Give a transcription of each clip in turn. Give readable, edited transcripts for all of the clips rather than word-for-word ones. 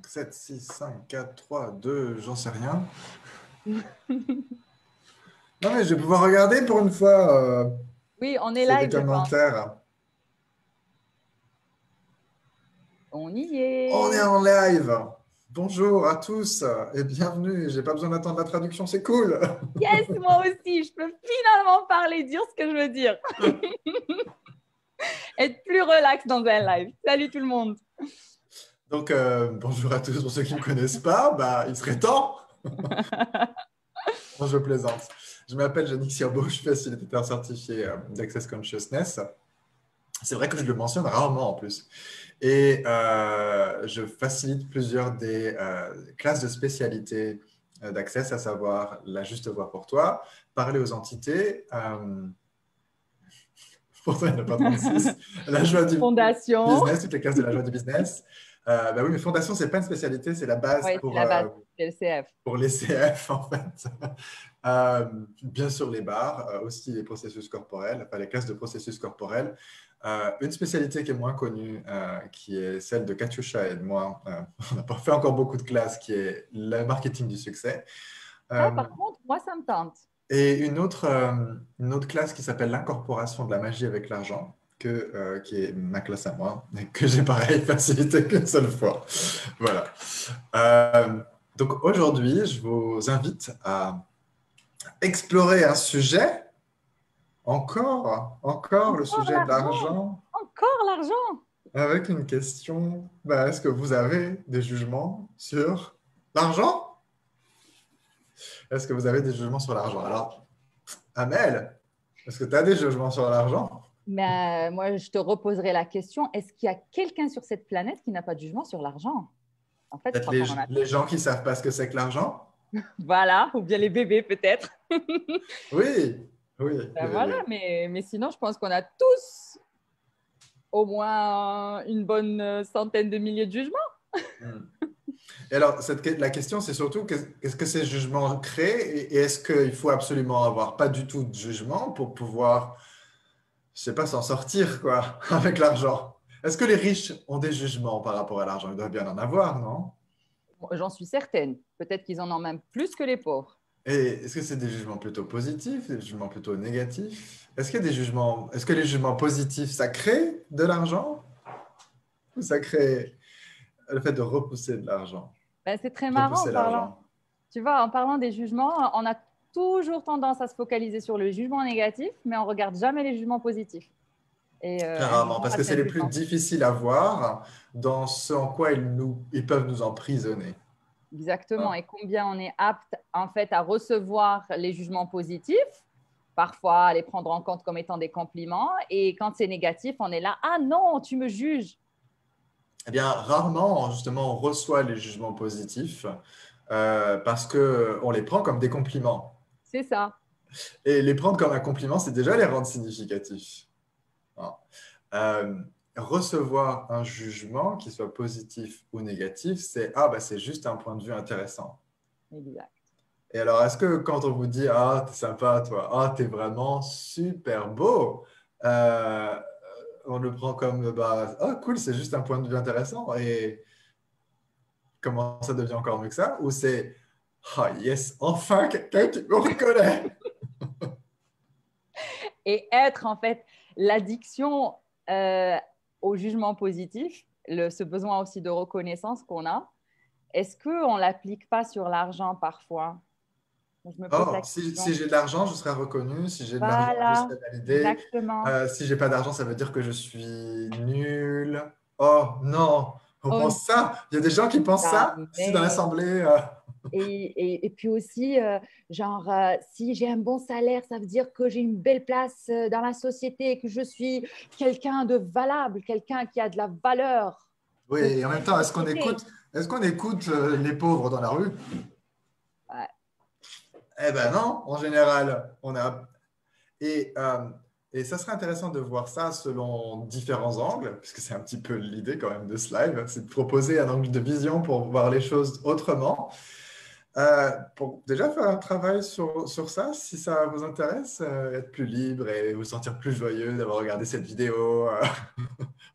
7, 6, 5, 4, 3, 2, j'en sais rien. Non, mais je vais pouvoir regarder pour une fois Oui, on est s'il y a des live, je pense. commentaires. On y On est est. en live. Bonjour à tous et bienvenue. J'ai pas besoin d'attendre la traduction, c'est cool. Yes, moi aussi, je peux finalement parler, dire ce que je veux dire. Être plus relax dans un live. Salut tout le monde. Donc, bonjour à tous. Pour ceux qui ne me connaissent pas, il serait temps. Non, je plaisante. Je m'appelle Yannick Sirbo, je suis facilitateur certifié d'Access Consciousness. C'est vrai que je le mentionne rarement en plus. Et je facilite plusieurs des classes de spécialité d'Access, à savoir la juste voix pour toi, parler aux entités, pourtant il n'y en a pas 36, la joie du Fondation. business, toutes les classes de la joie du business. Oui, mais fondation, ce n'est pas une spécialité, c'est la base Oui, c'est la base, c'est le CF. pour les CF, en fait. Bien sûr, les bars, aussi les processus corporels, enfin les classes de processus corporels. Une spécialité qui est moins connue, qui est celle de Katyusha et de moi, on n'a pas fait encore beaucoup de classes, qui est le marketing du succès. Ça, Euh, par contre, moi, ça me tente. et une autre classe qui s'appelle l'incorporation de la magie avec l'argent, qui est ma classe à moi, et que j'ai pareil facilité qu'une seule fois. Voilà. Euh, donc aujourd'hui, je vous invite à explorer un sujet, encore le Encore sujet de l'argent. l'argent, Encore l'argent. avec une question, est-ce que vous avez des jugements sur l'argent? Est-ce que vous avez des jugements sur l'argent? Alors, Amel, est-ce que tu as des jugements sur l'argent? Mais moi, je te reposerai la question, est-ce qu'il y a quelqu'un sur cette planète qui n'a pas de jugement sur l'argent? En fait, je Peut-être crois qu'on en a les tous. gens qui savent pas ce que c'est que l'argent? Voilà, ou bien les bébés peut-être. Oui, oui, Ben les voilà, bébés. mais sinon, je pense qu'on a tous au moins une bonne centaine de milliers de jugements. Hmm. Et alors, la question, c'est surtout qu'est-ce que ces jugements créent et est-ce qu'il faut absolument avoir pas du tout de jugement pour pouvoir, je sais pas, s'en sortir, quoi, avec l'argent? Est-ce que les riches ont des jugements par rapport à l'argent? Ils doivent bien en avoir, non? J'en suis certaine. Peut-être qu'ils en ont même plus que les pauvres. Et est-ce que c'est des jugements plutôt positifs, des jugements plutôt négatifs? Est-ce qu'il y a des jugements, est-ce que les jugements positifs, ça crée de l'argent ou ça crée le fait de repousser de l'argent? Ben, c'est très marrant Repousser en parlant. l'argent. Tu vois, en parlant des jugements, on a toujours tendance à se focaliser sur le jugement négatif, mais on regarde jamais les jugements positifs. Et Très un rarement, jugement parce que reste c'est un les plus jugement. difficiles à voir dans ce en quoi ils peuvent nous emprisonner. Exactement. Hein. Et combien on est apte en fait à recevoir les jugements positifs, parfois à les prendre en compte comme étant des compliments, et quand c'est négatif, on est là, ah non, tu me juges. Eh bien, rarement, justement, on reçoit les jugements positifs parce qu'on les prend comme des compliments. C'est ça. Et les prendre comme un compliment, c'est déjà les rendre significatifs. Hein. Euh, Recevoir un jugement, qu'il soit positif ou négatif, c'est juste un point de vue intéressant. Exact. Et alors, est-ce que quand on vous dit, ah, t'es sympa, toi, ah, t'es vraiment super beau, euh, on le prend comme, ah, cool, c'est juste un point de vue intéressant. Et comment ça devient encore mieux que ça? Ou c'est, ah, yes, enfin quelqu'un qui me reconnaît. Et être en fait l'addiction euh, au jugement positif, ce besoin aussi de reconnaissance qu'on a, est-ce qu'on ne l'applique pas sur l'argent parfois? Je me pose Oh, la si question. j'ai de l'argent, je serai reconnu. Si j'ai de l'argent, je Voilà, serai validé. exactement. Si j'ai pas d'argent, ça veut dire que je suis nul. Oh non, on On ne pense ça. Il y a des gens qui pensent ça ici dans jamais. l'Assemblée. Et puis aussi, si j'ai un bon salaire, ça veut dire que j'ai une belle place dans la société, que je suis quelqu'un de valable, quelqu'un qui a de la valeur Oui, pour et en même une temps, société. est-ce qu'on écoute les pauvres dans la rue? Ouais, Eh ben non, en général, on a et et ça serait intéressant de voir ça selon différents angles, puisque c'est un petit peu l'idée quand même de ce live, c'est de proposer un angle de vision pour voir les choses autrement. Pour déjà faire un travail sur ça, si ça vous intéresse, être plus libre et vous sentir plus joyeux d'avoir regardé cette vidéo,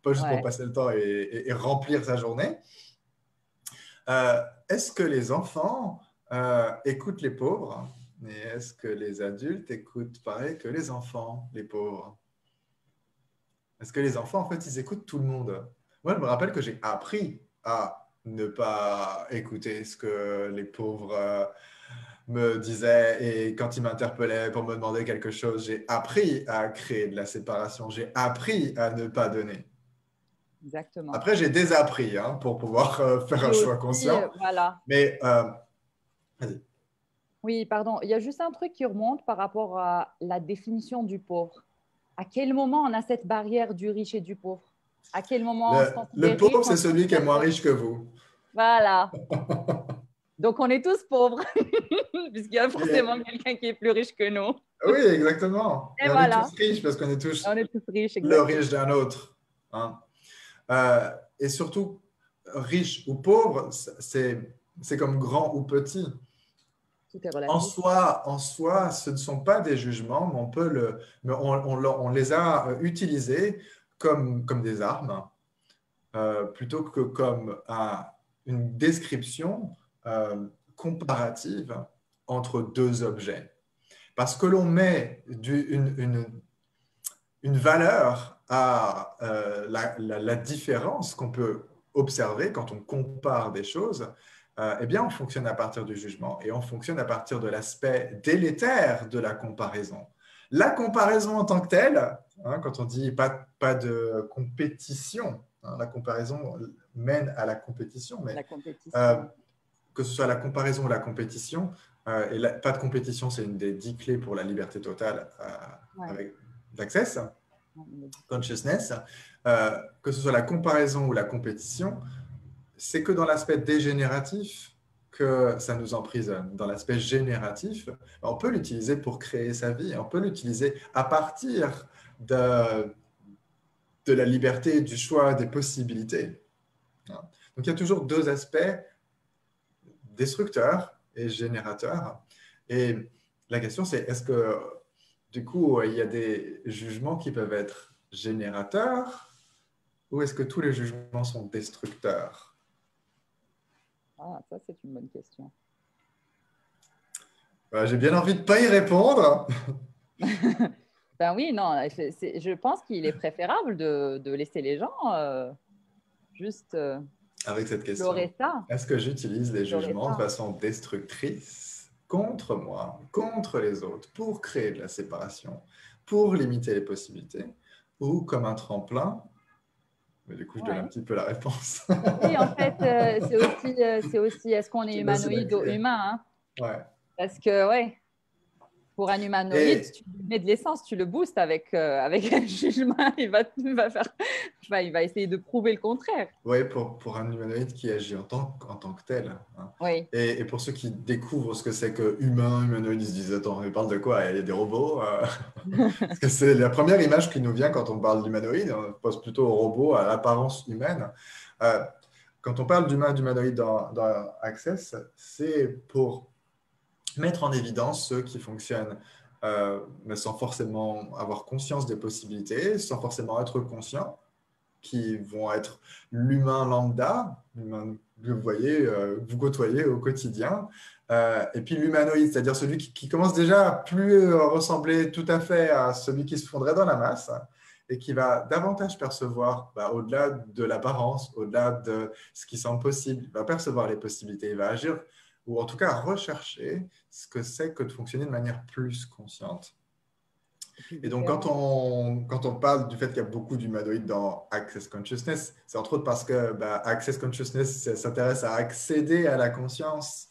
pas juste pour ouais. passer le temps et remplir sa journée. Est-ce que les enfants écoutent les pauvres? Et est-ce que les adultes écoutent pareil que les enfants, les pauvres? Est-ce que les enfants, en fait, ils écoutent tout le monde? Moi, je me rappelle que j'ai appris à ne pas écouter ce que les pauvres me disaient et quand ils m'interpellaient pour me demander quelque chose, j'ai appris à créer de la séparation, j'ai appris à ne pas donner. Exactement. Après, j'ai désappris pour pouvoir faire un Et choix aussi, conscient. voilà. Mais, vas-y. Oui, pardon. Il y a juste un truc qui remonte par rapport à la définition du pauvre. À quel moment on a cette barrière du riche et du pauvre? À quel moment on se Le considère riche, pauvre, on c'est se celui qui est considère moins pauvre? riche que vous. Voilà. Donc, on est tous pauvres, puisqu'il y a Et- forcément quelqu'un qui est plus riche que nous. oui, exactement. Et Et on est voilà. tous riches parce qu'on est Et on tous est tous riches, le exactement. riche d'un autre. Hein. Et surtout, riche ou pauvre, c'est comme grand ou petit. Tout est relatif. En soi, ce ne sont pas des jugements, mais on les a utilisés comme des armes, plutôt que comme une description comparative entre deux objets. Parce que l'on met une valeur à la différence qu'on peut observer quand on compare des choses, eh bien, on fonctionne à partir du jugement et on fonctionne à partir de l'aspect délétère de la comparaison. La comparaison en tant que telle, quand on dit pas de compétition, la comparaison mène à la compétition, mais La euh, compétition. que ce soit la comparaison ou la compétition, pas de compétition, c'est une des 10 clés pour la liberté totale Ouais. avec l'Access On me dit. Consciousness, que ce soit la comparaison ou la compétition, c'est que dans l'aspect dégénératif que ça nous emprisonne. Dans l'aspect génératif, on peut l'utiliser pour créer sa vie, on peut l'utiliser à partir de la liberté, du choix, des possibilités. Donc il y a toujours deux aspects, destructeur et générateur. Et la question, c'est est-ce que, du coup, il y a des jugements qui peuvent être générateurs ou est-ce que tous les jugements sont destructeurs? Ah, ça, c'est une bonne question. J'ai bien envie de ne pas y répondre. Ben oui, non, je pense qu'il est préférable de laisser les gens juste Avec cette question. explorer ça. Est-ce que j'utilise les Explorer jugements de ça. façon destructrice contre moi, contre les autres, pour créer de la séparation, pour limiter les possibilités, ou comme un tremplin? Mais du coup, je donne un Ouais. petit peu la réponse. Oui, en fait, c'est aussi est-ce qu'on Je est te laisse la humanoïde ou clé. humain, hein? Ouais. Parce que, ouais, pour un humanoïde, Et tu lui mets de l'essence, tu le boostes avec un jugement, il va essayer de prouver le contraire. ouais, pour un humanoïde qui agit en tant que tel. Hein. Oui, Et pour ceux qui découvrent ce que c'est que humain, humanoïde, ils se disent, attends, on parle de quoi? Il y a des robots? Parce que c'est la première image qui nous vient quand on parle d'humanoïde. On pense plutôt au robot, à l'apparence humaine. Euh, Quand on parle d'humanoïde dans Access, c'est pour mettre en évidence ceux qui fonctionnent mais sans forcément avoir conscience des possibilités, sans forcément être conscients, qui vont être l'humain lambda, l'humain que vous voyez, vous côtoyez au quotidien, et puis l'humanoïde, c'est-à-dire celui qui commence déjà à plus ressembler tout à fait à celui qui se fondrait dans la masse et qui va davantage percevoir, au-delà de l'apparence, au-delà de ce qui semble possible, il va percevoir les possibilités, il va agir, ou en tout cas rechercher ce que c'est que de fonctionner de manière plus consciente. et puis Et donc, différent. quand on parle du fait qu'il y a beaucoup d'humanoïdes dans Access Consciousness, c'est entre autres parce que Access Consciousness s'intéresse à accéder à la conscience.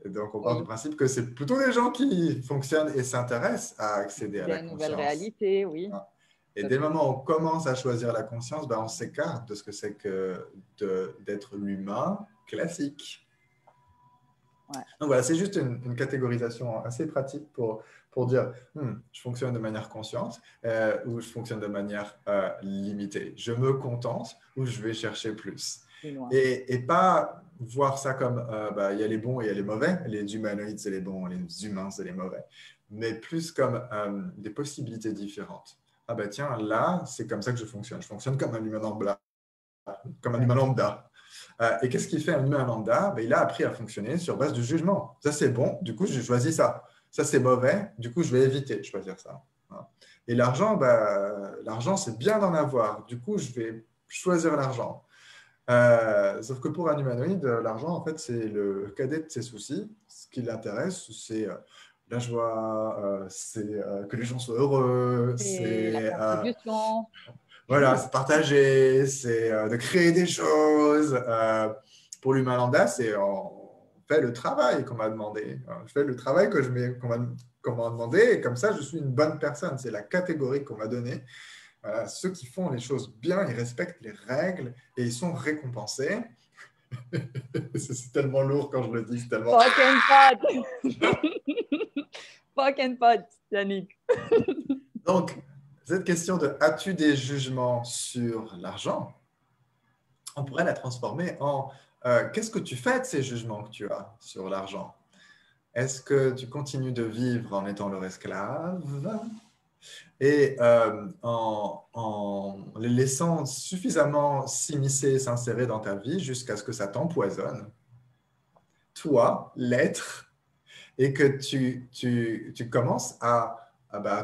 Et donc, on part du Oui, principe que c'est plutôt des gens qui fonctionnent et s'intéressent à accéder à accéder la à une nouvelle conscience. réalité, oui, Hein. Et tout à dès le fait. moment où on commence à choisir la conscience, on s'écarte de ce que c'est que d'être l'humain classique. Ouais. Donc voilà, c'est juste une catégorisation assez pratique pour dire je fonctionne de manière consciente ou je fonctionne de manière limitée. Je me contente ou je vais chercher plus. Plus loin. Et pas voir ça comme il y a les bons et il y a les mauvais. Les humanoïdes, c'est les bons, les humains, c'est les mauvais. Mais plus comme des possibilités différentes. Ah bah tiens, là, c'est comme ça que je fonctionne. Je fonctionne comme un humain lambda. Comme un Ouais. humain lambda. Et qu'est-ce qu'il fait un humain lambda? Ben, il a appris à fonctionner sur base du jugement. Ça, c'est bon, du coup, je choisis ça. Ça, c'est mauvais, du coup, je vais éviter de choisir ça. Voilà. Et l'argent, ben, l'argent, c'est bien d'en avoir. Du coup, je vais choisir l'argent. Sauf que pour un humanoïde, l'argent, en fait, c'est le cadet de ses soucis. Ce qui l'intéresse, c'est la joie, c'est que les gens soient heureux, C'est la c'est contribution. voilà, c'est partager, c'est de créer des choses. Pour l'humain lambda, c'est on fait le travail qu'on m'a demandé. Je fais le travail qu'on m'a demandé et comme ça, je suis une bonne personne. C'est la catégorie qu'on m'a donnée. Voilà, ceux qui font les choses bien, ils respectent les règles et ils sont récompensés. C'est tellement lourd quand je le dis, c'est tellement... Fuck and pot. Fuck and pot, Yannick. Donc, cette question de as-tu des jugements sur l'argent, on pourrait la transformer en qu'est-ce que tu fais de ces jugements que tu as sur l'argent? Est-ce que tu continues de vivre en étant leur esclave et en les laissant suffisamment s'immiscer, s'insérer dans ta vie jusqu'à ce que ça t'empoisonne, toi, l'être, et que tu commences à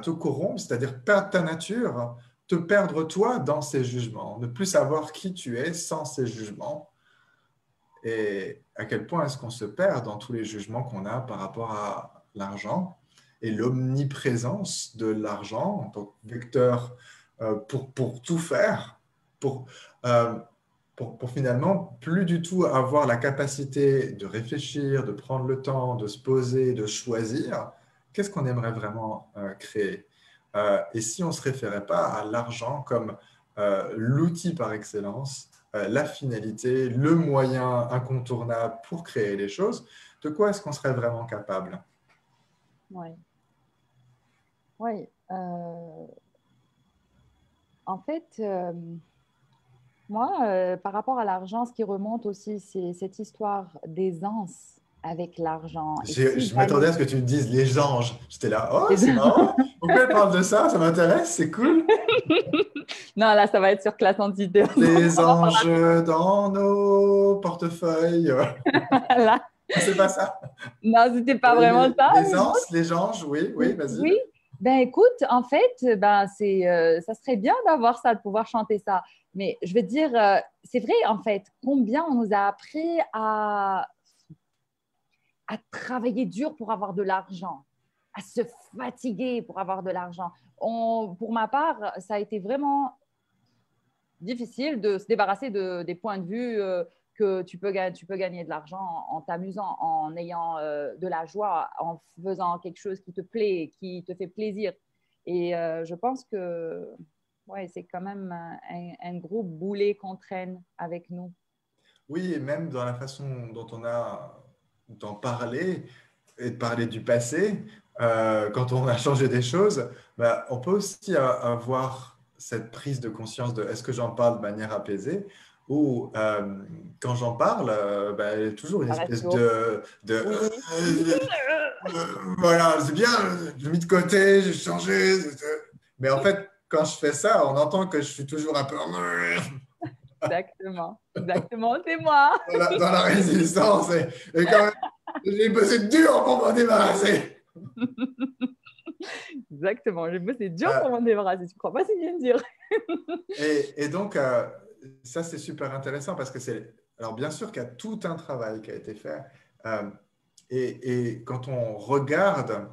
te corrompre, c'est-à-dire perdre ta nature, te perdre toi dans ces jugements, ne plus savoir qui tu es sans ces jugements, et à quel point est-ce qu'on se perd dans tous les jugements qu'on a par rapport à l'argent et l'omniprésence de l'argent en tant que vecteur pour tout faire, pour, euh, pour finalement plus du tout avoir la capacité de réfléchir, de prendre le temps, de se poser, de choisir, qu'est-ce qu'on aimerait vraiment créer. Et si on ne se référait pas à l'argent comme l'outil par excellence, la finalité, le moyen incontournable pour créer les choses, de quoi est-ce qu'on serait vraiment capable? Oui. Oui. En fait, moi, par rapport à l'argent, ce qui remonte aussi, c'est cette histoire d'aisance avec l'argent. Et si Je m'attendais j'allais... à ce que tu me dises les anges. J'étais là, oh, c'est marrant. Pourquoi elle parle de ça? Ça m'intéresse, c'est cool. Non, là, ça va être sur classe entité. Les anges dans nos portefeuilles. Là, C'est pas ça. non, c'était pas Oui, vraiment ça. les anges, les anges, oui, oui, vas-y. Oui, ben écoute, en fait, ben ça serait bien d'avoir ça, de pouvoir chanter ça. Mais je veux dire, c'est vrai, en fait, combien on nous a appris à travailler dur pour avoir de l'argent, à se fatiguer pour avoir de l'argent. Pour ma part, ça a été vraiment difficile de se débarrasser des points de vue que tu peux gagner de l'argent en t'amusant, en ayant de la joie, en faisant quelque chose qui te plaît, qui te fait plaisir. Et je pense que ouais, c'est quand même un gros boulet qu'on traîne avec nous. Oui, et même dans la façon dont on a d'en parler et de parler du passé, quand on a changé des choses, bah, on peut aussi avoir cette prise de conscience de est-ce que j'en parle de manière apaisée ou quand j'en parle, bah, il y a toujours une Ça reste espèce lourd. Oui. voilà, c'est bien, j'ai mis de côté, j'ai changé. Mais en fait, quand je fais ça, on entend que je suis toujours un peu Exactement. Exactement, c'est moi. dans la résistance et quand même, j'ai bossé dur pour m'en débarrasser. Exactement. J'ai bossé dur Euh, pour m'en débarrasser. Tu crois pas si bien dire? et donc, ça, c'est super intéressant parce que c'est. Alors, bien sûr qu'il y a tout un travail qui a été fait. Euh, et quand on regarde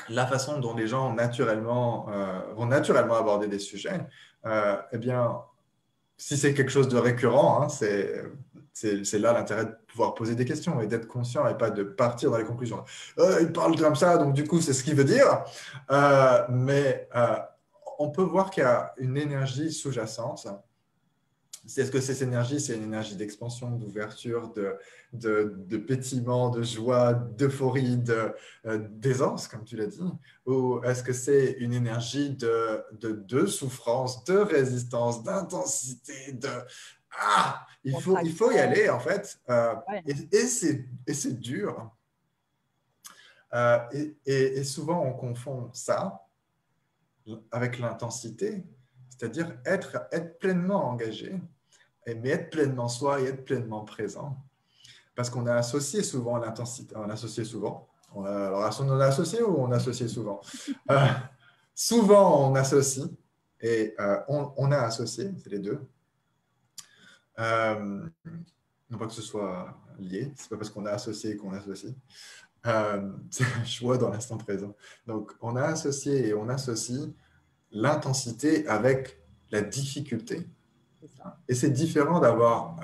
la façon dont les gens vont naturellement aborder des sujets, eh bien, si c'est quelque chose de récurrent, hein, c'est là l'intérêt de pouvoir poser des questions et d'être conscient et pas de partir dans les conclusions. Il parle comme ça, donc du coup, c'est ce qu'il veut dire. Mais on peut voir qu'il y a une énergie sous-jacente. Est-ce que cette énergie, c'est une énergie d'expansion, d'ouverture, de pétillement, de joie, d'euphorie, d'aisance, comme tu l'as dit? Ou est-ce que c'est une énergie de souffrance, de résistance, d'intensité, il faut y Contraction. aller, en fait. Ouais. Et c'est dur. Et souvent, on confond ça avec l'intensité, c'est-à-dire être pleinement engagé mais être pleinement soi et être pleinement présent. Parce qu'on a associé souvent l'intensité. On a associé souvent. Alors, on a associé ou on associe souvent souvent, on associe et on a associé, c'est les deux. Non pas que ce soit lié, c'est pas parce qu'on a associé qu'on associe. C'est un choix dans l'instant présent. Donc, on a associé et on associe l'intensité avec la difficulté. C'est ça. Et c'est différent d'avoir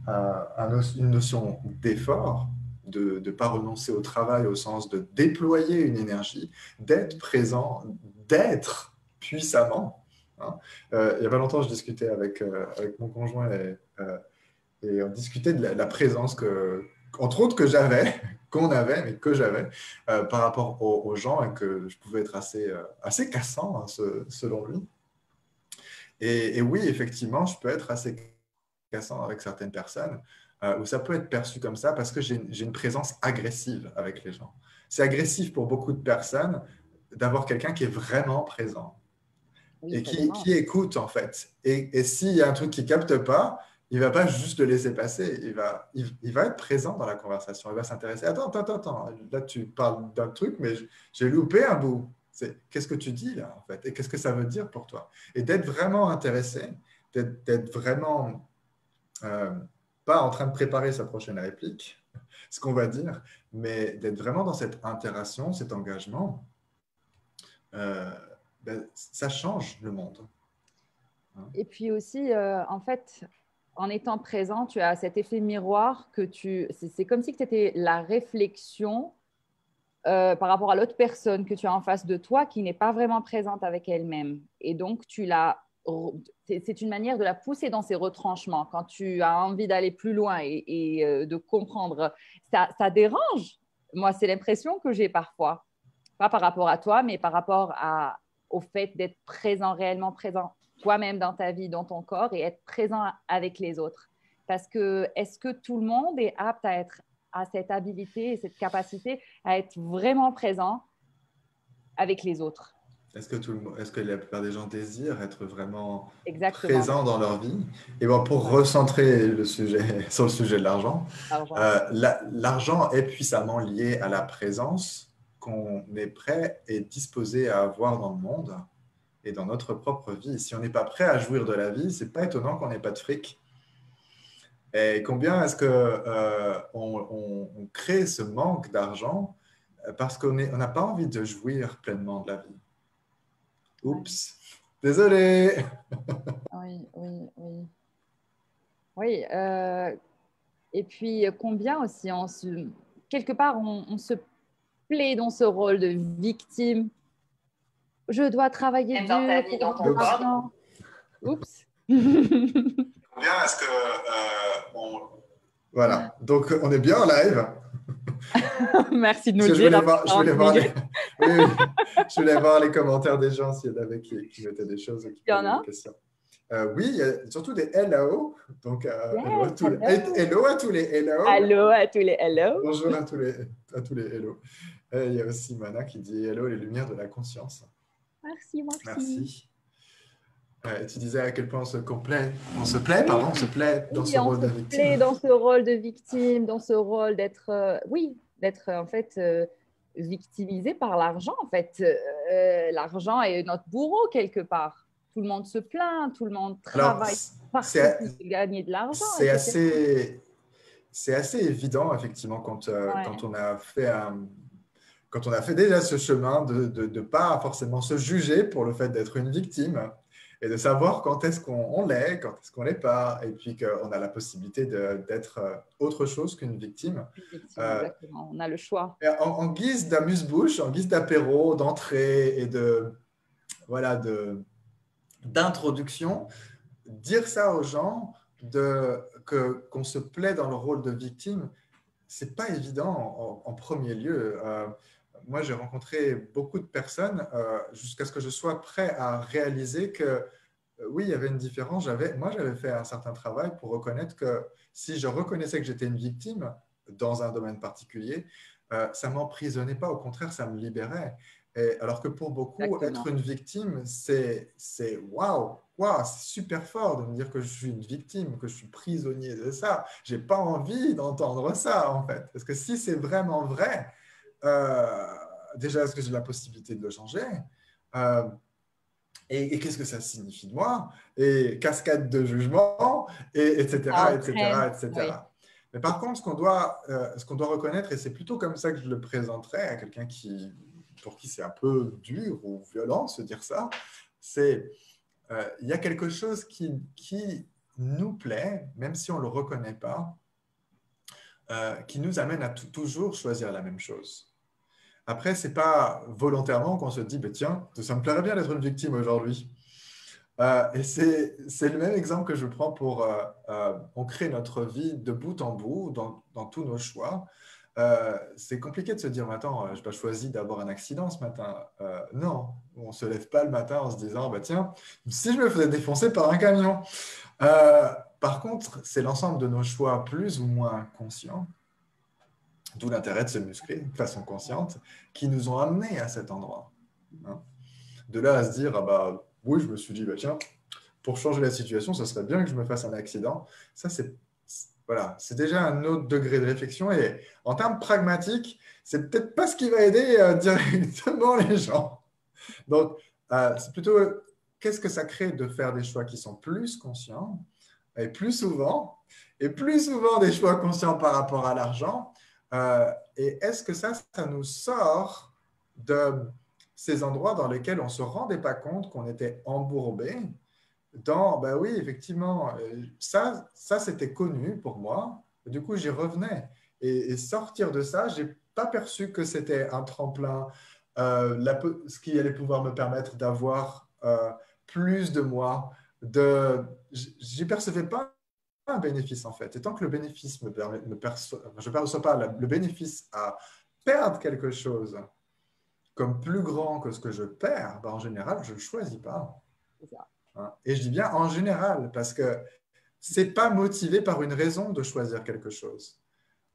une notion d'effort, de ne pas renoncer au travail au sens de déployer une énergie, d'être présent, d'être puissamment. Hein. Il n'y a pas longtemps, je discutais avec mon conjoint et on discutait de la présence entre autres que j'avais, qu'on avait, mais que j'avais par rapport aux gens et que je pouvais être assez cassant, hein, selon lui. Et oui, effectivement, je peux être assez cassant avec certaines personnes où ça peut être perçu comme ça parce que j'ai une présence agressive avec les gens. C'est agressif pour beaucoup de personnes d'avoir quelqu'un qui est vraiment présent Oui, et ça qui dérange. écoute en fait. Et s'il y a un truc qui ne capte pas, il ne va pas juste le laisser passer, il va être présent dans la conversation, il va s'intéresser. Attends, là tu parles d'un truc, mais j'ai loupé un bout. Qu'est-ce que tu dis là en fait? Et qu'est-ce que ça veut dire pour toi? Et d'être vraiment intéressé, d'être vraiment euh, pas en train de préparer sa prochaine réplique, ce qu'on va dire, mais d'être vraiment dans cette interaction, cet engagement, euh, ça change le monde. Hein. Et puis aussi, en fait, en étant présent, tu as cet effet miroir que c'est comme si tu étais la réflexion par rapport à l'autre personne que tu as en face de toi qui n'est pas vraiment présente avec elle-même. Et donc, c'est une manière de la pousser dans ses retranchements. Quand tu as envie d'aller plus loin et de comprendre, ça dérange. Moi, c'est l'impression que j'ai parfois. Pas par rapport à toi, mais par rapport au fait d'être présent, réellement présent toi-même dans ta vie, dans ton corps et être présent avec les autres. Parce que est-ce que tout le monde est apte à cette habilité et cette capacité à être vraiment présent avec les autres? Est-ce que la plupart des gens désirent être vraiment Exactement. présents dans leur vie? Et bon, pour recentrer le sujet sur le sujet de l'argent, L'argent. l'argent est puissamment lié à la présence qu'on est prêt et disposé à avoir dans le monde et dans notre propre vie. Si on n'est pas prêt à jouir de la vie, c'est pas étonnant qu'on n'ait pas de fric. Et combien est-ce que on crée ce manque d'argent parce qu'on n'a pas envie de jouir pleinement de la vie? Ouais. Oups, désolé. Oui, oui, oui. Oui, et puis combien aussi, quelque part, on se plaît dans ce rôle de victime. Je dois travailler Dans ta dur vie, pour dans avoir de ton corps. l'argent. Oups. Combien est-ce que Voilà, donc on est bien en live. Merci de nous Parce le que dire après je 40 voulais voir minutes. oui, oui. Je voulais voir les commentaires des gens s'il y en avait qui mettaient des choses et qui Il y en posaient des a? questions. Oui, il y a surtout des hello. Donc, hello, Yes, hello. hello à tous les hello. Allô à tous les hello. Bonjour à tous les hello. Il y a aussi Mana qui dit hello, les lumières de la conscience. Merci, merci. Merci. Tu disais à quel point on se plaît, Oui, pardon, on se plaît dans oui, ce on rôle se de plaît victime. dans ce rôle de victime, dans ce rôle d'être, oui, d'être en fait victimisé par l'argent. En fait, l'argent est notre bourreau quelque part. Tout le monde se plaint, tout le monde Alors, travaille parce c'est qu'il veut gagner de l'argent, c'est etc. assez, c'est assez évident, effectivement, Ouais, quand on a fait déjà ce chemin de ne pas forcément se juger pour le fait d'être une victime et de savoir quand est-ce qu'on l'est, quand est-ce qu'on l'est pas, et puis qu'on a la possibilité d'être autre chose qu'une victime. une victime, Euh, exactement. On a le choix. en guise d'amuse-bouche, en guise d'apéro, d'entrée et voilà, d'introduction, dire ça aux gens, qu'on se plaît dans le rôle de victime, c'est pas évident en premier lieu. Moi, j'ai rencontré beaucoup de personnes jusqu'à ce que je sois prêt à réaliser que oui, il y avait une différence. Moi, j'avais fait un certain travail pour reconnaître que si je reconnaissais que j'étais une victime dans un domaine particulier, ça ne m'emprisonnait pas. Au contraire, ça me libérait. Et alors que pour beaucoup, Exactement. être une victime, c'est waouh, waouh, c'est super fort de me dire que je suis une victime, que je suis prisonnier de ça. J'ai pas envie d'entendre ça, en fait. Parce que si c'est vraiment vrai, euh, déjà, est-ce que j'ai la possibilité de le changer? Euh, et qu'est-ce que ça signifie de moi? Et cascade de jugement, et, Ça etc., etc., entraîne, oui. etc. Mais par contre, ce qu'on doit reconnaître, et c'est plutôt comme ça que je le présenterais à quelqu'un pour qui c'est un peu dur ou violent de se dire ça, c'est il y a quelque chose qui nous plaît, même si on ne le reconnaît pas, qui nous amène à toujours choisir la même chose. Après, c'est pas volontairement qu'on se dit, bah, tiens, ça me plairait bien d'être une victime aujourd'hui. Et c'est le même exemple que je prends pour on crée notre vie de bout en bout dans tous nos choix. C'est compliqué de se dire, mais attends, je n'ai pas choisi d'avoir un accident ce matin. Non, on ne se lève pas le matin en se disant, bah, tiens, si je me faisais défoncer par un camion. Euh, Par contre, c'est l'ensemble de nos choix plus ou moins conscients, d'où l'intérêt de se muscler de façon consciente, qui nous ont amenés à cet endroit. Hein. De là à se dire, ah bah oui, je me suis dit, bah tiens, pour changer la situation, ce serait bien que je me fasse un accident. Ça, voilà, c'est déjà un autre degré de réflexion. Et en termes pragmatiques, c'est peut-être pas ce qui va aider directement les gens. Donc, c'est plutôt qu'est-ce que ça crée de faire des choix qui sont plus conscients et plus souvent des choix conscients par rapport à l'argent. Et est-ce que ça nous sort de ces endroits dans lesquels on ne se rendait pas compte qu'on était embourbé ben oui, effectivement, ça c'était connu pour moi. Du coup, j'y revenais. Et sortir de ça, j'ai pas perçu que c'était un tremplin, ce qui allait pouvoir me permettre d'avoir plus de moi. J'y percevais pas un bénéfice en fait. Et tant que le bénéfice je ne perçois pas le bénéfice à perdre quelque chose comme plus grand que ce que je perds, ben en général, je ne le choisis pas. C'est ça. Hein. Et je dis bien en général, parce que c'est pas motivé par une raison de choisir quelque chose.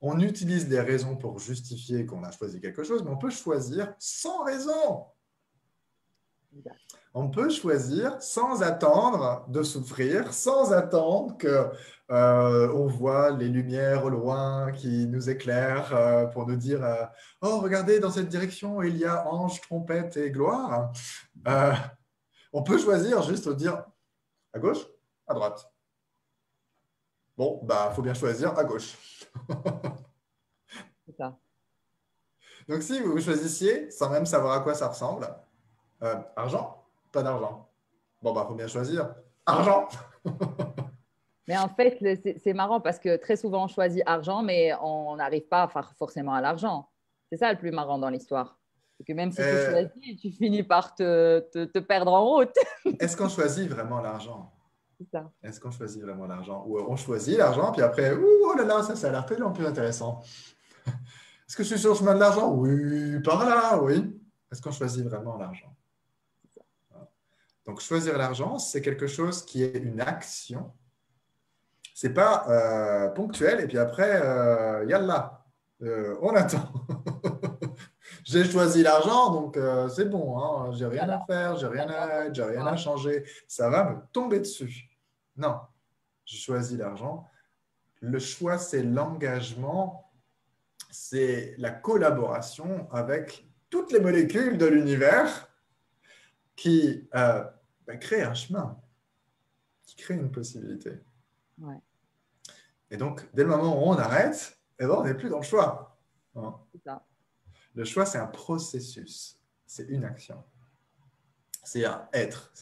On utilise des raisons pour justifier qu'on a choisi quelque chose, mais on peut choisir sans raison. Exact. On peut choisir sans attendre de souffrir, sans attendre que on voit les lumières au loin qui nous éclairent pour nous dire oh regardez dans cette direction il y a ange, trompette et gloire. Euh, on peut choisir juste de dire à gauche, à droite. Bon, bah, faut bien choisir à gauche. C'est ça. Donc, si vous choisissiez, sans même savoir à quoi ça ressemble, argent, pas d'argent. Bon, bah, faut bien choisir argent. Mais en fait, c'est marrant parce que très souvent, on choisit argent, mais on n'arrive pas à faire forcément à l'argent. C'est ça le plus marrant dans l'histoire. C'est que même si tu Euh, choisis, tu finis par te perdre en route. Est-ce qu'on choisit vraiment l'argent? C'est ça. Est-ce qu'on choisit vraiment l'argent? Ou on choisit l'argent, puis après, ouh, oh là là, ça a l'air tellement plus intéressant. Est-ce que je suis sur le chemin de l'argent? Oui, par là, oui. Est-ce qu'on choisit vraiment l'argent? Donc, choisir l'argent, c'est quelque chose qui est une action. C'est pas ponctuel et puis après, yallah, on attend. J'ai choisi l'argent, donc c'est bon, hein, j'ai rien à Voilà. faire, j'ai rien à être, j'ai rien à changer. Ça va me tomber dessus. Non, je choisis l'argent. Le choix, c'est l'engagement, c'est la collaboration avec toutes les molécules de l'univers qui créent un chemin, qui créent une possibilité. Ouais, Et donc, dès le moment où on arrête, eh ben, on n'est plus dans le choix. Hein. c'est ça. Le choix, c'est un processus, c'est une action. C'est un être.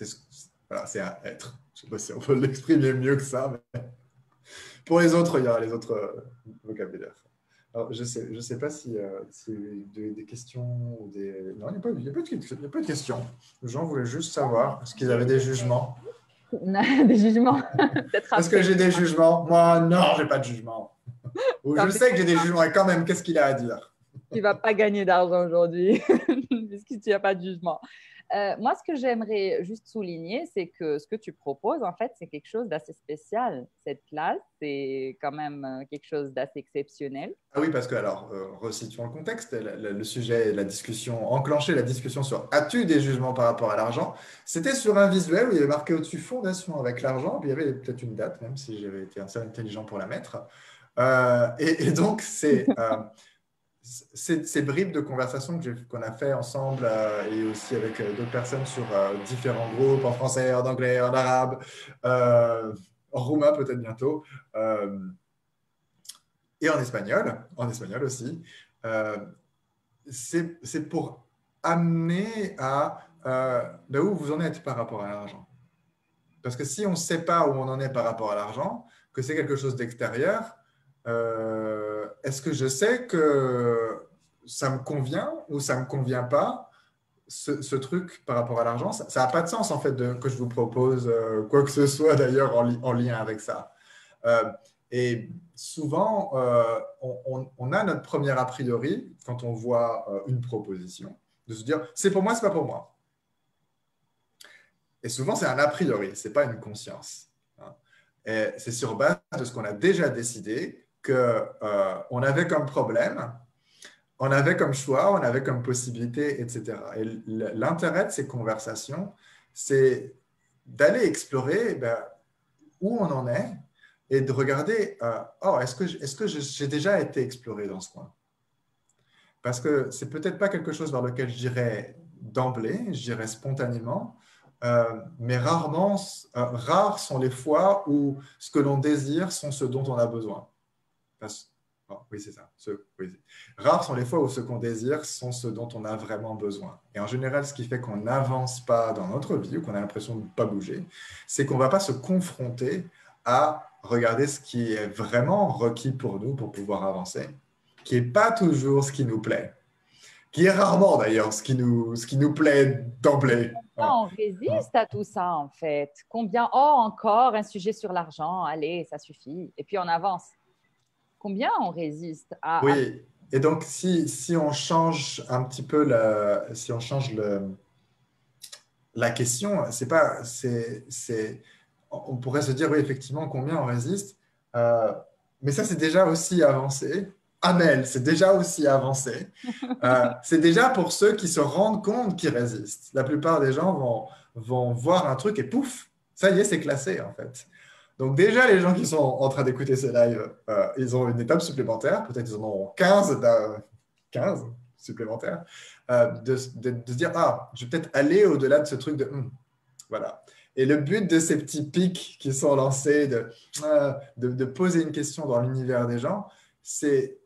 Voilà, c'est un être. Je ne sais pas si on peut l'exprimer mieux que ça, mais pour les autres, il y a les autres vocabulaires. Alors, je sais pas si des questions ou des... Non, il n'y a pas de questions. Les gens voulaient juste savoir est-ce qu'ils avaient des jugements. Des jugements, peut-être Est-ce que après. j'ai des jugements? Moi, non, j'ai pas de jugement. Ou je sais que j'ai des jugements et quand même, qu'est-ce qu'il a à dire? Tu ne vas pas gagner d'argent aujourd'hui puisque tu n'as pas de jugement. Moi, ce que j'aimerais juste souligner, c'est que ce que tu proposes, en fait, c'est quelque chose d'assez spécial. Cette classe, c'est quand même quelque chose d'assez exceptionnel. Ah oui, parce que, alors, resituons le contexte. Le sujet, la discussion, enclencher la discussion sur as-tu des jugements par rapport à l'argent? C'était sur un visuel où il y avait marqué au-dessus fondation avec l'argent, puis il y avait peut-être une date, même si j'avais été assez intelligent pour la mettre. Et donc, ces bribes de conversation qu'on a fait ensemble et aussi avec d'autres personnes sur différents groupes, en français, en anglais, en arabe, en roumain peut-être bientôt. Et en espagnol aussi. Euh, c'est pour amener à où vous en êtes par rapport à l'argent. Parce que si on ne sait pas où on en est par rapport à l'argent, que c'est quelque chose d'extérieur, est-ce que je sais que ça me convient ou ça ne me convient pas, ce truc par rapport à l'argent? Ça n'a pas de sens en fait que je vous propose quoi que ce soit d'ailleurs en lien avec ça. Euh, et souvent, on a notre premier a priori quand on voit une proposition, de se dire c'est pour moi, c'est pas pour moi. Et souvent, c'est un a priori, c'est pas une conscience. Hein. Et c'est sur base de ce qu'on a déjà décidé que on avait comme problème, on avait comme choix, on avait comme possibilité, etc. Et l'intérêt de ces conversations, c'est d'aller explorer où on en est et de regarder, oh, est-ce que j'ai déjà été exploré dans ce coin? Parce que c'est peut-être pas quelque chose vers lequel j'irais d'emblée, j'irais spontanément, mais rares sont les fois où ce que l'on désire sont ce dont on a besoin. Oui, c'est ça. Oui. Rares sont les fois où ce qu'on désire sont ce dont on a vraiment besoin. Et en général, ce qui fait qu'on n'avance pas dans notre vie ou qu'on a l'impression de ne pas bouger, c'est qu'on ne va pas se confronter à regarder ce qui est vraiment requis pour nous pour pouvoir avancer, qui n'est pas toujours ce qui nous plaît, qui est rarement d'ailleurs ce qui nous plaît d'emblée. Hein. On résiste à tout ça, en fait. Combien, oh, encore un sujet sur l'argent, allez, ça suffit. Et puis on avance. Combien on résiste à... Oui, et donc si on change un petit peu si on change la question, c'est pas, on pourrait se dire, oui, effectivement, combien on résiste, Euh, mais ça, c'est déjà aussi avancé. Amel, c'est déjà aussi avancé. C'est déjà pour ceux qui se rendent compte qu'ils résistent. La plupart des gens vont voir un truc et pouf, ça y est, c'est classé, en fait. Donc déjà, les gens qui sont en train d'écouter ce live, ils ont une étape supplémentaire. Peut-être ils en ont 15 supplémentaires. De se dire, ah, je vais peut-être aller au-delà de ce truc de voilà. Et le but de ces petits pics qui sont lancés, de poser une question dans l'univers des gens, c'est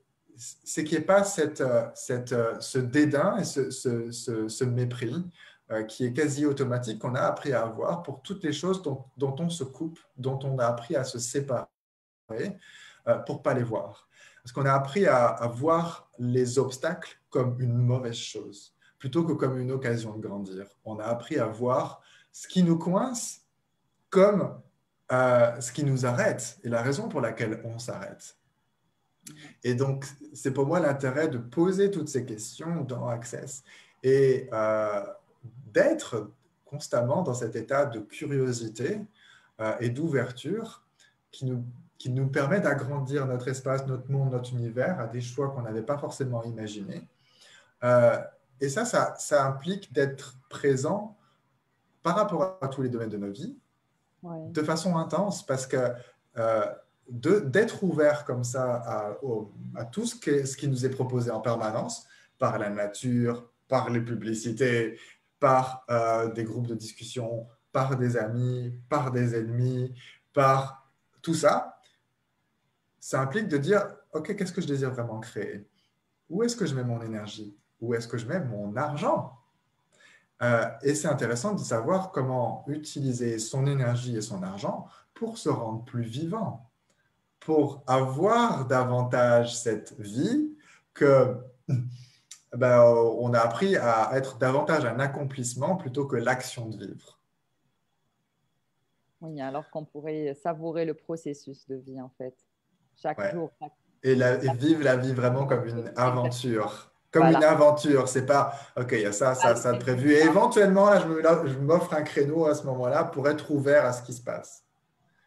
qu'il n'y ait pas ce dédain et ce mépris qui est quasi automatique qu'on a appris à avoir pour toutes les choses dont on se coupe, dont on a appris à se séparer pour ne pas les voir. Parce qu'on a appris à voir les obstacles comme une mauvaise chose, plutôt que comme une occasion de grandir. On a appris à voir ce qui nous coince comme ce qui nous arrête et la raison pour laquelle on s'arrête. Et donc, c'est pour moi l'intérêt de poser toutes ces questions dans Access et d'être constamment dans cet état de curiosité et d'ouverture qui nous permet d'agrandir notre espace, notre monde, notre univers à des choix qu'on n'avait pas forcément imaginés. Et ça implique d'être présent par rapport à tous les domaines de nos vies, de façon intense, parce que d'être ouvert comme ça à tout ce qui nous est proposé en permanence, par la nature, par les publicités, par des groupes de discussion, par des amis, par des ennemis, par tout ça, ça implique de dire, OK, qu'est-ce que je désire vraiment créer? Où est-ce que je mets mon énergie? Où est-ce que je mets mon argent? Et c'est intéressant de savoir comment utiliser son énergie et son argent pour se rendre plus vivant, pour avoir davantage cette vie que on a appris à être davantage un accomplissement plutôt que l'action de vivre. Oui, alors qu'on pourrait savourer le processus de vie, en fait. Chaque Ouais. jour. Et vivre la vie vraiment comme une aventure. comme une Voilà, aventure. C'est pas, OK, il y a ça, pas ça, le ça de prévu. Et résultat. éventuellement, là, je m'offre un créneau à ce moment-là pour être ouvert à ce qui se passe.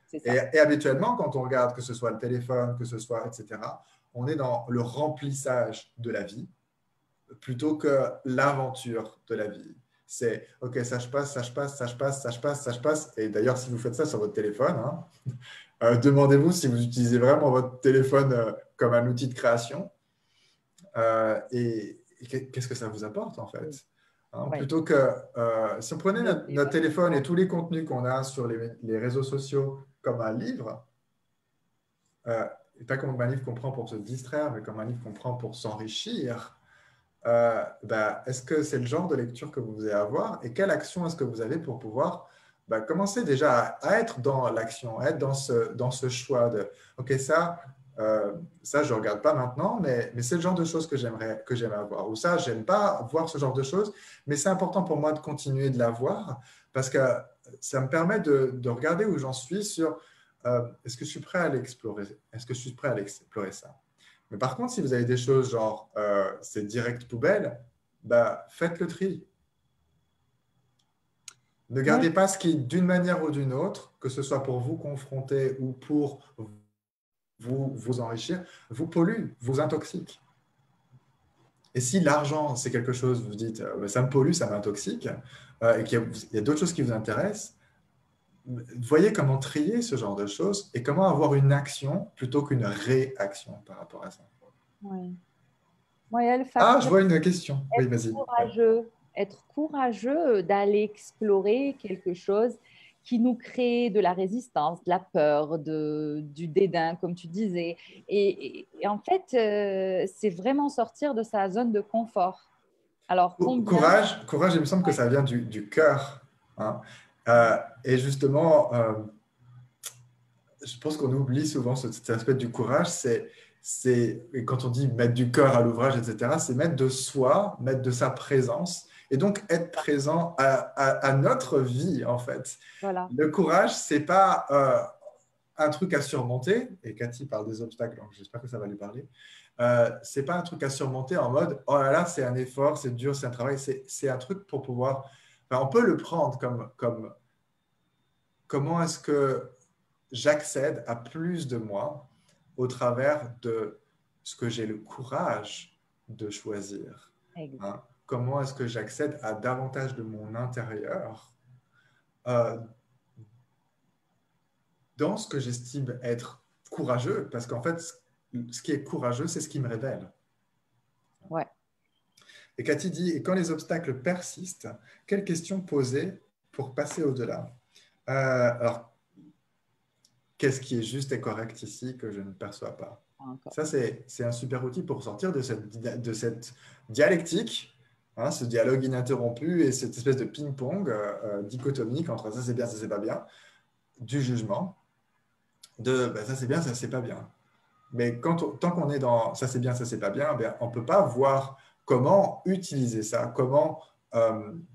C'est Et, ça. et habituellement, quand on regarde, que ce soit le téléphone, que ce soit, etc., on est dans le remplissage de la vie plutôt que l'aventure de la vie. C'est, OK, ça je passe, ça je passe, ça je passe, ça je passe, ça je passe. Et d'ailleurs, si vous faites ça sur votre téléphone, hein, demandez-vous si vous utilisez vraiment votre téléphone comme un outil de création et qu'est-ce que ça vous apporte en fait. Hein, Oui. plutôt que si on prenait notre téléphone et tous les contenus qu'on a sur les réseaux sociaux comme un livre, et pas comme un livre qu'on prend pour se distraire, mais comme un livre qu'on prend pour s'enrichir, est-ce que c'est le genre de lecture que vous allez avoir et quelle action est-ce que vous avez pour pouvoir commencer déjà à être dans l'action, à être dans ce choix de OK, ça je ne regarde pas maintenant, mais c'est le genre de choses que j'aime avoir. Ou ça, je n'aime pas voir ce genre de choses, mais c'est important pour moi de continuer de la voir parce que ça me permet de regarder où j'en suis sur est-ce que je suis prêt à l'explorer? Est-ce que je suis prêt à l'explorer ça? Mais par contre, si vous avez des choses genre c'est direct poubelle, faites le tri. Ne Moi, gardez pas ce qui, d'une manière ou d'une autre, que ce soit pour vous confronter ou pour vous enrichir, vous pollue, vous intoxique. Et si l'argent, c'est quelque chose, vous dites, ça me pollue, ça m'intoxique, et qu'il y a d'autres choses qui vous intéressent, voyez comment trier ce genre de choses et comment avoir une action plutôt qu'une réaction par rapport à ça. ouais. Moi, il y a le Ah, je facteur vois une question. Oui, être vas-y. Ouais. courageux, être courageux d'aller explorer quelque chose qui nous crée de la résistance, de la peur, du dédain, comme tu disais. Et en fait, c'est vraiment sortir de sa zone de confort. Alors, combien? Courage, il me semble que ça vient du cœur. Hein. Et justement, je pense qu'on oublie souvent cet aspect du courage. Et quand on dit mettre du cœur à l'ouvrage, etc., c'est mettre de soi, mettre de sa présence, et donc être présent à notre vie, en fait. Voilà. Le courage, c'est pas un truc à surmonter, et Cathy parle des obstacles, donc j'espère que ça va lui parler. C'est pas un truc à surmonter en mode oh là là, c'est un effort, c'est dur, c'est un travail. C'est un truc pour pouvoir. Enfin, on peut le prendre comme comment est-ce que j'accède à plus de moi au travers de ce que j'ai le courage de choisir. Exact. Hein. Comment est-ce que j'accède à davantage de mon intérieur euh, dans ce que j'estime être courageux, parce qu'en fait, ce qui est courageux, c'est ce qui me révèle. Ouais. Et Cathy dit, et quand les obstacles persistent, quelles questions poser pour passer au-delà? Alors, qu'est-ce qui est juste et correct ici que je ne perçois pas? Encore. Ça, c'est un super outil pour sortir de cette dialectique, hein, ce dialogue ininterrompu et cette espèce de ping-pong dichotomique entre ça c'est bien, ça c'est pas bien, du jugement, de ça c'est bien, ça c'est pas bien. Mais tant qu'on est dans ça c'est bien, ça c'est pas bien, on ne peut pas voir comment utiliser ça, comment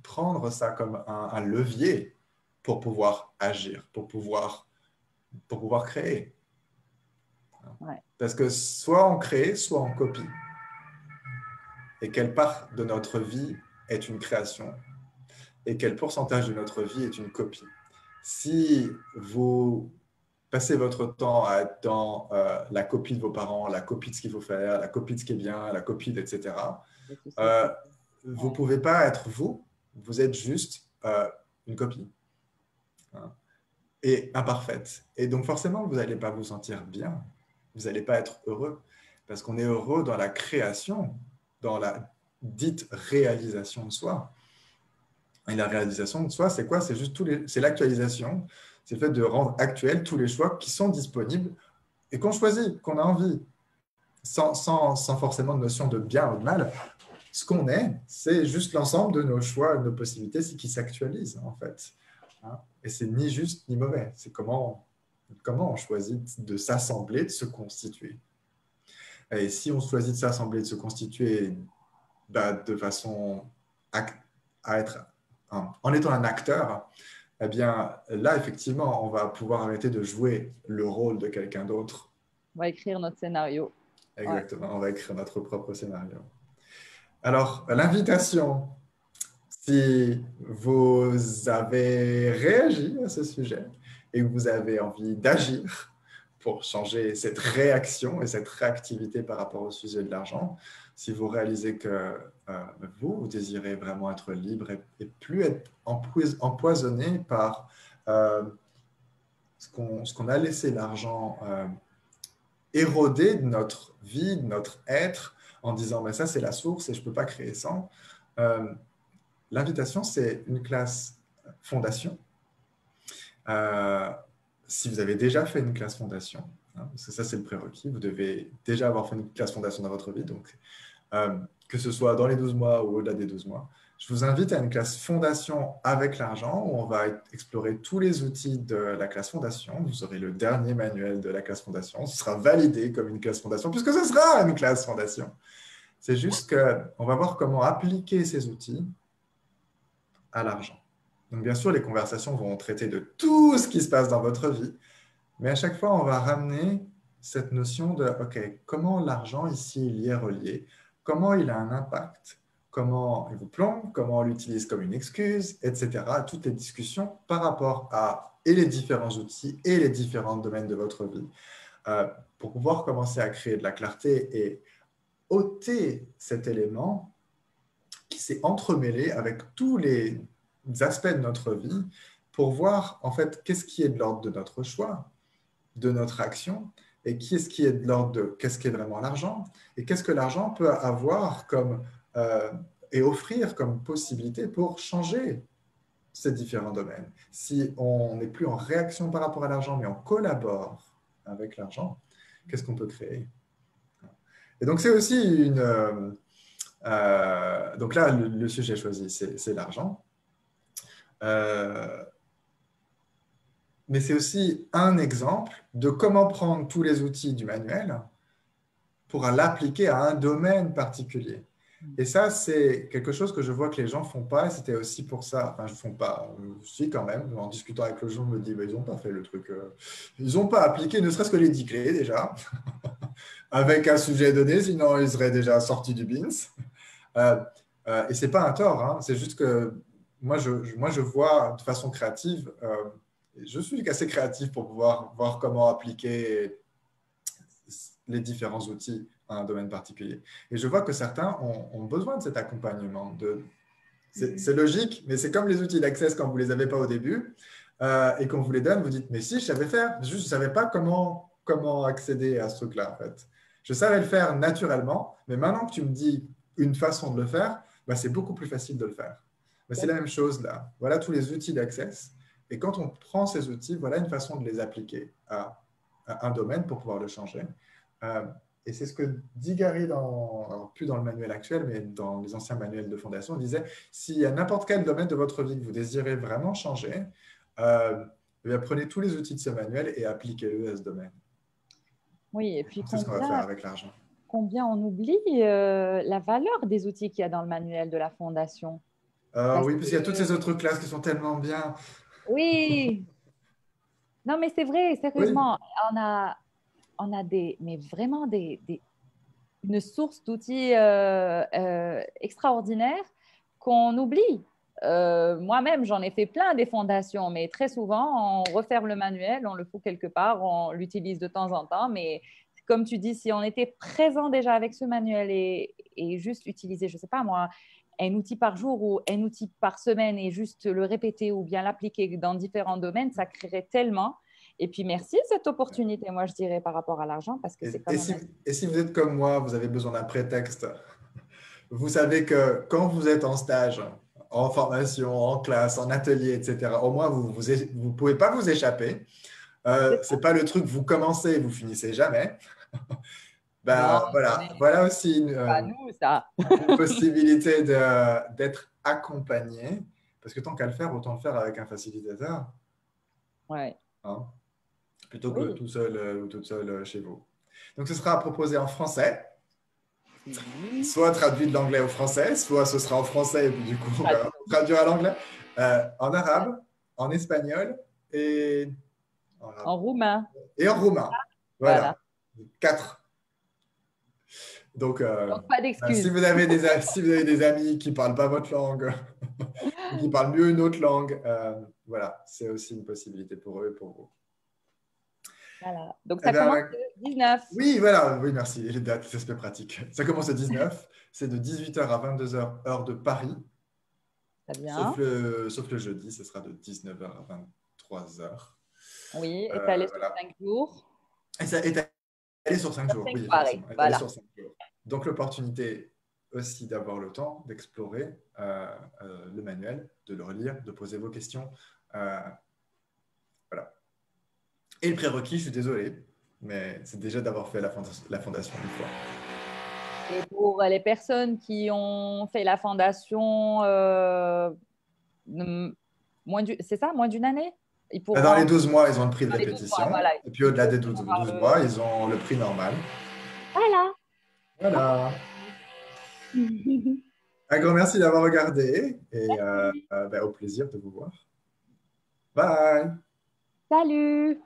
prendre ça comme un levier pour pouvoir agir, pour pouvoir créer. Ouais. Parce que soit on crée, soit on copie. Et quelle part de notre vie est une création et quel pourcentage de notre vie est une copie. Si vous passez votre temps à être dans la copie de vos parents, la copie de ce qu'il faut faire, la copie de ce qui est bien, la copie etc., La euh, société. vous ne Ouais. pouvez pas être vous, vous êtes juste une copie, hein, et imparfaite. Et donc forcément, vous n'allez pas vous sentir bien, vous n'allez pas être heureux, parce qu'on est heureux dans la création, dans la dite réalisation de soi. Et la réalisation de soi, c'est quoi? C'est juste c'est l'actualisation, c'est le fait de rendre actuels tous les choix qui sont disponibles et qu'on choisit, qu'on a envie, sans forcément de notion de bien ou de mal. Ce qu'on est, c'est juste l'ensemble de nos choix, de nos possibilités qui s'actualisent en fait. Hein. Et c'est ni juste ni mauvais. C'est comment on choisit de s'assembler, de se constituer. Et si on choisit de s'assembler, de se constituer de façon à être, en étant un acteur, eh bien là, effectivement, on va pouvoir arrêter de jouer le rôle de quelqu'un d'autre. On va écrire notre scénario. Ouais. Exactement, on va écrire notre propre scénario. Alors, l'invitation, si vous avez réagi à ce sujet et que vous avez envie d'agir pour changer cette réaction et cette réactivité par rapport au sujet de l'argent, si vous réalisez que vous désirez vraiment être libre et plus être empoisonné par euh, ce qu'on a laissé l'argent éroder de notre vie, de notre être, en disant, mais ça c'est la source et je ne peux pas créer sans. Euh, L'invitation, c'est une classe fondation. Euh, Si vous avez déjà fait une classe fondation, hein, parce que ça c'est le prérequis, vous devez déjà avoir fait une classe fondation dans votre vie, donc que ce soit dans les 12 mois ou au-delà des 12 mois. Je vous invite à une classe fondation avec l'argent où on va explorer tous les outils de la classe fondation. Vous aurez le dernier manuel de la classe fondation. Ce sera validé comme une classe fondation puisque ce sera une classe fondation. C'est juste qu'on va voir comment appliquer ces outils à l'argent. Donc, bien sûr, les conversations vont traiter de tout ce qui se passe dans votre vie, mais à chaque fois, on va ramener cette notion de, OK, comment l'argent ici il y est relié, comment il a un impact, comment il vous plombe, comment on l'utilise comme une excuse, etc. Toutes les discussions par rapport à et les différents outils et les différents domaines de votre vie euh, pour pouvoir commencer à créer de la clarté et ôter cet élément qui s'est entremêlé avec tous les aspects de notre vie pour voir en fait qu'est-ce qui est de l'ordre de notre choix, de notre action, et qui est de l'ordre de qu'est-ce qui est vraiment l'argent, et qu'est-ce que l'argent peut avoir comme, euh, et offrir comme possibilité pour changer ces différents domaines. Si on n'est plus en réaction par rapport à l'argent, mais on collabore avec l'argent, qu'est-ce qu'on peut créer? Et donc c'est aussi une... donc là, le sujet choisi, c'est l'argent. Euh, mais c'est aussi un exemple de comment prendre tous les outils du manuel pour l'appliquer à un domaine particulier. Et ça, c'est quelque chose que je vois que les gens ne font pas. Et c'était aussi pour ça, enfin, je ne font pas, si quand même, en discutant avec le gens, je me dis, bah, ils n'ont pas fait le truc. Ils n'ont pas appliqué ne serait-ce que les 10 clés déjà, avec un sujet donné, sinon ils seraient déjà sortis du BINS. Euh, et ce n'est pas un tort, hein, c'est juste que moi, je vois de façon créative, je suis assez créatif pour pouvoir voir comment appliquer les différents outils à un domaine particulier. Et je vois que certains ont besoin de cet accompagnement. C'est logique, mais c'est comme les outils d'Access quand vous ne les avez pas au début et qu'on vous les donne, vous dites, mais si, je savais faire, juste je ne savais pas comment accéder à ce truc-là, en fait. Je savais le faire naturellement, mais maintenant que tu me dis une façon de le faire, bah, c'est beaucoup plus facile de le faire. Mais c'est la même chose là. Voilà tous les outils d'Access. Et quand on prend ces outils, voilà une façon de les appliquer à un domaine pour pouvoir le changer. Euh, et c'est ce que dit Gary, alors plus dans le manuel actuel, mais dans les anciens manuels de fondation, il disait, s'il y a n'importe quel domaine de votre vie que vous désirez vraiment changer, eh bien, prenez tous les outils de ce manuel et appliquez-le à ce domaine. Oui, et puis C'est ce qu'on va faire avec l'argent. combien on oublie la valeur des outils qu'il y a dans le manuel de la fondation. Parce Oui, que, parce qu'il y a toutes ces autres classes qui sont tellement bien. oui, non, mais c'est vrai, Oui, sérieusement, on a mais vraiment une source d'outils extraordinaires qu'on oublie. Moi-même, j'en ai fait plein des fondations, mais très souvent, on referme le manuel, on le fout quelque part, on l'utilise de temps en temps, mais comme tu dis, si on était présent déjà avec ce manuel et juste utiliser, je ne sais pas moi, un outil par jour ou un outil par semaine et juste le répéter ou bien l'appliquer dans différents domaines, ça créerait tellement. Et puis merci de cette opportunité, moi je dirais, par rapport à l'argent, parce que et, c'est quand et même si, et si vous êtes comme moi, vous avez besoin d'un prétexte. Vous savez que quand vous êtes en stage, en formation, en classe, en atelier, etc., au moins, vous pouvez pas vous échapper. Ce n'est pas le truc, vous commencez et vous finissez jamais. Non, Ben, voilà aussi pas nous, ça. une possibilité d'être accompagné, parce que tant qu'à le faire, autant le faire avec un facilitateur, Ouais. hein, plutôt que Oui. tout seul ou toute seule chez vous. Donc, ce sera proposé en français, Oui. soit traduit de l'anglais au français, soit ce sera en français et puis du coup, on Pas va du tout. traduire à l'anglais, en arabe, en espagnol et En roumain. en roumain. Voilà. Voilà, quatre. Donc, Donc, pas si d'excuses. si vous avez des amis qui ne parlent pas votre langue, ou qui parlent mieux une autre langue, voilà, c'est aussi une possibilité pour eux et pour vous. Voilà. Donc, Eh ça commence bien, le 19. oui, voilà, oui, merci. Et les dates, les aspects pratiques. Ça commence le 19, c'est de 18h à 22h, heure de Paris, Très bien. sauf le jeudi, ce sera de 19h à 23h. Oui, étalé sur Voilà. 5 jours. Et ça est allé sur 5 jours, 5 oui, soirées. effectivement, est allé Voilà. sur 5 jours. Donc, l'opportunité aussi d'avoir le temps d'explorer le manuel, de le relire, de poser vos questions. Voilà. Et le prérequis, je suis désolé, mais c'est déjà d'avoir fait la fondation une fois. Et pour les personnes qui ont fait la fondation, c'est ça, moins d'une année? Ils Dans les pourront, 12 mois, ils ont le prix de dans les 12 mois, répétition. voilà, Et puis ils au-delà pourront des avoir 12 mois, ils ont le prix normal. Voilà. Voilà. Un grand merci d'avoir regardé et Merci. au plaisir de vous voir. Bye. Salut.